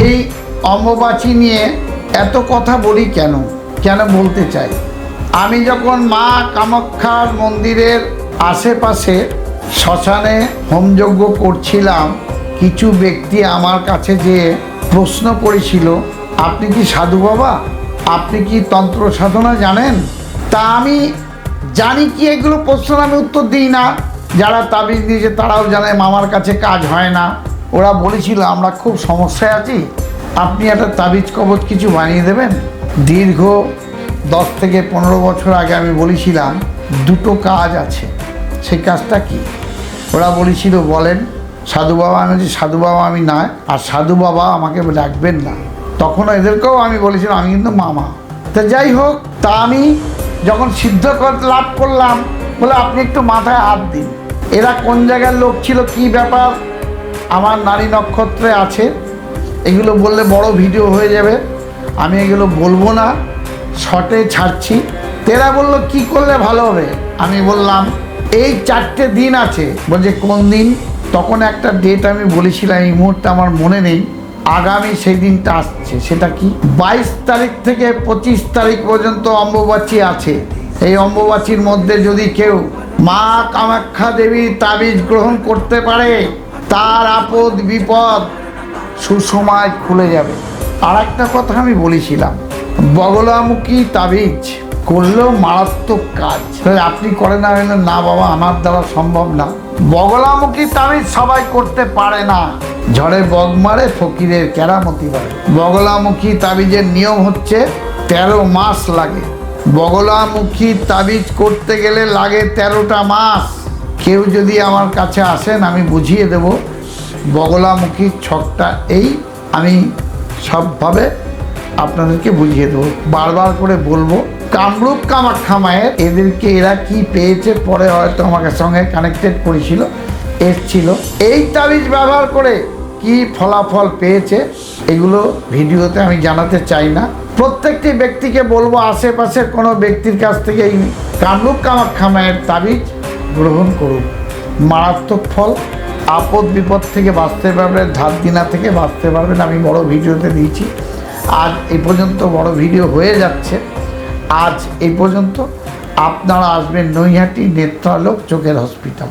এই অম্বুবাচী নিয়ে এত কথা বলি কেন বলতে চাই, আমি যখন মা কামাখ্যার মন্দিরের আশেপাশে শ্মশানে হোমযজ্ঞ করছিলাম, কিছু ব্যক্তি আমার কাছে যেয়ে প্রশ্ন করেছিল, আপনি কি সাধু বাবা, আপনি কি তন্ত্র সাধনা জানেন? তা আমি জানি কি এগুলো প্রশ্ন আমি উত্তর দিই না। যারা তাবিজ দিয়েছে তারাও জানে মামার কাছে কাজ হয় না। ওরা বলেছিল আমরা খুব সমস্যায় আছি, আপনি একটা তাবিজ কবচ কিছু বানিয়ে দেবেন। দীর্ঘ 10 থেকে 15 বছর আগে আমি বলেছিলাম দুটো কাজ আছে, সেই কাজটা কি? ওরা বলেছিল বলেন। সাধু বাবা, আমি বলছি সাধু বাবা আমি নয়, আর সাধু বাবা আমাকে ডাকবেন না। তখন এদেরকেও আমি বলেছিলাম আমি কিন্তু মামা। তা যাই হোক, তা আমি যখন সিদ্ধ লাভ করলাম, বলে আপনি একটু মাথায় হাত দিন। এরা কোন জায়গার লোক ছিল, কি ব্যাপার, আমার নারী নক্ষত্রে আছে, এগুলো বললে বড় ভিডিও হয়ে যাবে, আমি এগুলো বলবো না, শর্টে ছাড়ছি। তেরা বলল কি করলে ভালো হবে? আমি বললাম এই 4টে দিন আছে। বলছে কোন দিন? তখন একটা ডেট আমি বলেছিলাম, এই মুহূর্তে আমার মনে নেই। আগামী সেই দিনটা আসছে, সেটা কি 22 তারিখ থেকে 25 তারিখ পর্যন্ত অম্বুবাচী আছে। এই অম্বুবাচীর মধ্যে যদি কেউ মা কামাখ্যা দেবীর তাবিজ গ্রহণ করতে পারে, তার আপদ বিপদ সুসময় খুলে যাবে। আর একটা কথা আমি বলেছিলাম, বগলামুখী তাবিজ করলেও মারাত্মক কাজ। আপনি করেন না? না বাবা, আমার দ্বারা সম্ভব না। বগলামুখী তাবিজ সবাই করতে পারে না। ঝড়ে বগ মারে, ফকিরের কেরামতি বাড়ে। বগলামুখী তাবিজের নিয়ম হচ্ছে 13 মাস লাগে। বগলামুখী তাবিজ করতে গেলে লাগে 13টা মাস। কেউ যদি আমার কাছে আসেন আমি বুঝিয়ে দেব বগলামুখী ছকটা এই, আমি সবভাবে আপনাদেরকে বুঝিয়ে দেবো। বারবার করে বলবো, কামরূপ কামাখ্যা মায়ের এদেরকে এরা কি পেয়েছে, পরে হয়তো আমাকে সঙ্গে কানেক্টেড করেছিল, এসছিল। এই তাবিজ ব্যবহার করে কি ফলাফল পেয়েছে এগুলো ভিডিওতে আমি জানাতে চাই না। প্রত্যেকটি ব্যক্তিকে বলবো আশেপাশের কোনো ব্যক্তির কাছ থেকে এই কামরূপ কামাখ্যা মায়ের তাবিজ গ্রহণ করুন। মারাত্মক ফল, আপদ বিপদ থেকে বাঁচতে পারবেন, ধার দিনা থেকে বাঁচতে পারবেন। আমি বড় ভিডিওতে দিয়েছি। আজ এই পর্যন্ত বড় ভিডিও হয়ে যাচ্ছে। আজ এই পর্যন্ত। আপনারা আসবেন নৈহাটি নেত্রালোক চোখের হসপিটাল।